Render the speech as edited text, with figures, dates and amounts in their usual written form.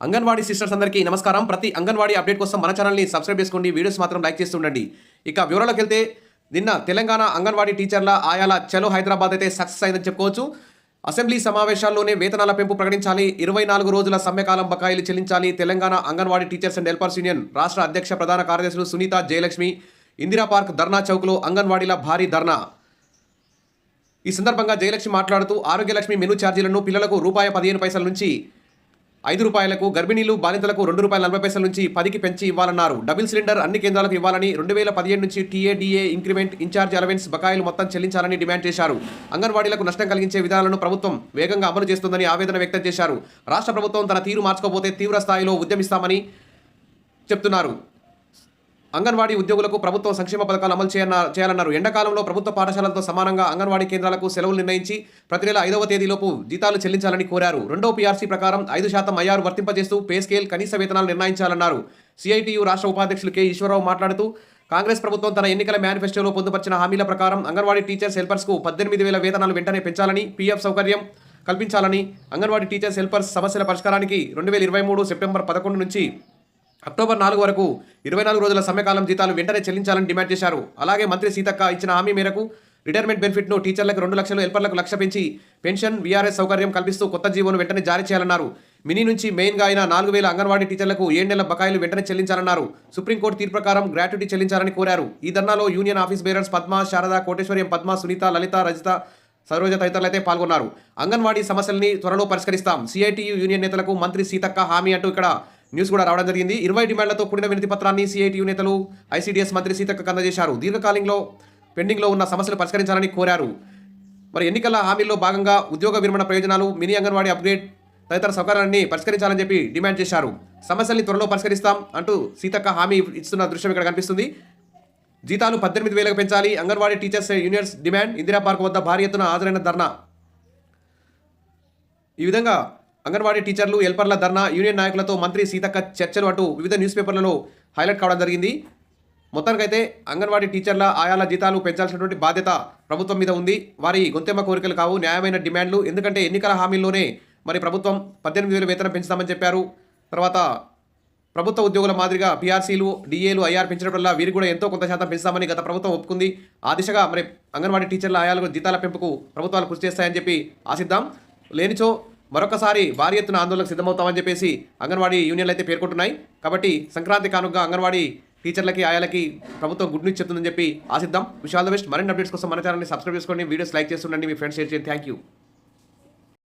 Anganwadi sisters అందరికీ నమస్కారం. ప్రతి అంగన్వాడీ అప్డేట్ కోసం మన ఛానల్ని సబ్స్క్రైబ్ చేసుకోండి. వీడియోస్ మాత్రం లైక్ చేస్తుండండి. ఇక వివరాల్లోకి వెళ్తే నిన్న తెలంగాణ అంగన్వాడీ టీచర్ల ఆయాల చలో హైదరాబాద్ అయితే సక్సెస్ అయిందని చెప్పుకోవచ్చు. అసెంబ్లీ సమావేశాల్లోనే వేతనాల పెంపు ప్రకటించాలి, 24 రోజుల సమ్మెకాలం బకాయిలు చెల్లించాలి. Telangana anganwadi teachers and helpers union రాష్ట్ర అధ్యక్ష ప్రధాన కార్యదర్శులు సునీత, జయలక్ష్మి ఇందిరా పార్క్ ధర్నా చౌక్లో అంగన్వాడీల భారీ ధర్నా. ఈ సందర్భంగా జయలక్ష్మి మాట్లాడుతూ ఆరోగ్యలక్ష్మి మెనూ ఛార్జీలను పిల్లలకు ₹15 నుంచి ₹5, గర్భిణీలు బాలింతలకు ₹2.40 నుంచి 10కి పెంచి ఇవ్వాలన్నారు. డబుల్ సిలిండర్ అన్ని కేంద్రాలకు ఇవ్వాలని, 2017 నుంచి టీఏడీఏ ఇంక్రిమెంట్, ఇన్ఛార్జ్ అలవెన్స్ బకాయిలు మొత్తం చెల్లించాలని డిమాండ్ చేశారు. అంగన్వాడీలకు నష్టం కలిగించే విధానాలను ప్రభుత్వం వేగంగా అమలు చేస్తుందని ఆవేదన వ్యక్తం చేశారు. రాష్ట్ర ప్రభుత్వం తన తీరు మార్చుకోకపోతే తీవ్ర స్థాయిలో ఉద్యమిస్తామని చెప్తున్నారు. అంగన్వాడీ ఉద్యోగులకు ప్రభుత్వం సంక్షేమ పథకాలు అమలు చేయాలన్నారు. ఎండాకాలంలో ప్రభుత్వ పాఠశాలలతో సమానంగా అంగన్వాడీ కేంద్రాలకు సెలవులు నిర్ణయించి ప్రతి నెల 5వ తేదీలోపు జీతాలు చెల్లించాలని కోరారు. 2వ పీఆర్సీ ప్రకారం 5% ఐఆర్ వర్తింపజేస్తూ పే స్కేల్, కనీస వేతనాలు నిర్ణయించాలన్నారు. సిఐటియు రాష్ట్ర ఉపాధ్యక్షులు కె ఈశ్వరరావు మాట్లాడుతూ కాంగ్రెస్ ప్రభుత్వం తన ఎన్నికల మేనిఫెస్టోలో పొందుపరిచిన హామీల ప్రకారం అంగన్వాడీ టీచర్స్ హెల్పర్స్కు 18,000 వేతనాలు వెంటనే పెంచాలని, పీఎఫ్ సౌకర్యం కల్పించాలని, అంగన్వాడీ టీచర్స్ హెల్పర్స్ సమస్యల పరిష్కారానికి 2023 సెప్టెంబర్ 11 నుంచి అక్టోబర్ 4 వరకు 24 రోజుల సమ్మెకాలం జీతాలు వెంటనే చెల్లించాలని డిమాండ్ చేశారు. అలాగే మంత్రి సీతక్క ఇచ్చిన హామీ మేరకు రిటైర్మెంట్ బెనిఫిట్ను టీచర్లకు 2 లక్షలు, హెల్పర్లకు 1 లక్ష పెంచి పెన్షన్, వీఆర్ఎస్ సౌకర్యం కల్పిస్తూ కొత్త జీవోను వెంటనే జారీ చేయాలన్నారు. మినీ నుంచి మెయిన్గా అయిన 4,000 అంగన్వాడీ టీచర్లకు 7 నెలల బకాయిలు వెంటనే చెల్లించాలన్నారు. సుప్రీంకోర్టు తీర్పు ప్రకారం గ్రాట్యుటీ చెల్లించాలని కోరారు. ఈ ధర్నాలో union office bearers Padma, Sharada, Koteswari, Padma, Sunitha, Lalitha, Rajitha, Saroja తదితరులైతే పాల్గొన్నారు. అంగన్వాడీ సమస్యల్ని త్వరలో పరిష్కరిస్తాం, సిఐటియు యూనియన్ నేతలకు మంత్రి సీతక్క హామీ అంటూ ఇక్కడ న్యూస్ కూడా రావడం జరిగింది. 20 డిమాండ్లతో కూడిన వినతి పత్రాన్ని సిఐటియు నేతలు ఐసీడీఎస్ మంత్రి సీతక్కకు అందజేశారు. దీర్ఘకాలంలో పెండింగ్లో ఉన్న సమస్యలు పరిష్కరించాలని కోరారు. మరి ఎన్నికల హామీల్లో భాగంగా ఉద్యోగ విరమణ ప్రయోజనాలు, మినీ అంగన్వాడీ అప్గ్రేడ్ తదితర సౌకర్యాలన్నీ పరిష్కరించాలని చెప్పి డిమాండ్ చేశారు. సమస్యల్ని త్వరలో పరిష్కరిస్తాం అంటూ సీతక్క హామీ ఇస్తున్న దృశ్యం ఇక్కడ కనిపిస్తుంది. జీతాలు 18,000కు పెంచాలి, anganwadi teachers unions demand. Indira park వద్ద భారీ ఎత్తున హాజరైన ధర్నా. ఈ విధంగా అంగన్వాడీ టీచర్లు, హెల్పర్ల ధర్నా, యూనియన్ నాయకులతో మంత్రి సీతక్క చర్చలు అంటూ వివిధ న్యూస్ పేపర్లలో హైలైట్ కావడం జరిగింది. మొత్తానికైతే అంగన్వాడీ టీచర్ల ఆయాల జీతాలు పెంచాల్సినటువంటి బాధ్యత ప్రభుత్వం మీద ఉంది. వారి గొంతెమ్మ కోరికలు కావు, న్యాయమైన డిమాండ్లు. ఎందుకంటే ఎన్నికల హామీల్లోనే మరి ప్రభుత్వం 18,000 వేతనం పెంచుతామని చెప్పారు. తర్వాత ప్రభుత్వ ఉద్యోగుల మాదిరిగా పీఆర్సీలు, డిఏలు, ఐఆర్ పెంచడం వల్ల వీరికి కూడా ఎంతో కొంత శాతం పెంచుతామని గత ప్రభుత్వం ఒప్పుకుంది. ఆ దిశగా మరి అంగన్వాడీ టీచర్ల ఆయాలకు జీతాల పెంపుకు ప్రభుత్వాలు కృషి చేస్తాయని చెప్పి ఆశిద్దాం. లేనిచో మరొకసారి భారీ ఎత్తున ఆందోళనకు సిద్ధమవుతామని చెప్పేసి అంగన్వాడీ యూనియన్లు అయితే పేర్కొంటున్నాయి. కాబట్టి సంక్రాంతి కానుకగా అంగన్వాడీ టీచర్లకి, ఆయాలకి ప్రభుత్వం గుడ్ న్యూస్ చెప్తుందని చెప్పి ఆశిద్దాం. Wish all the best. మరిన్ని అప్డేట్స్ కోసం మన ఛానల్ని సబ్స్క్రైబ్ చేసుకోండి, వీడియోస్ లైక్ చేస్తుండండి, మీ ఫ్రెండ్స్ షేర్ చేయండి. Thank you.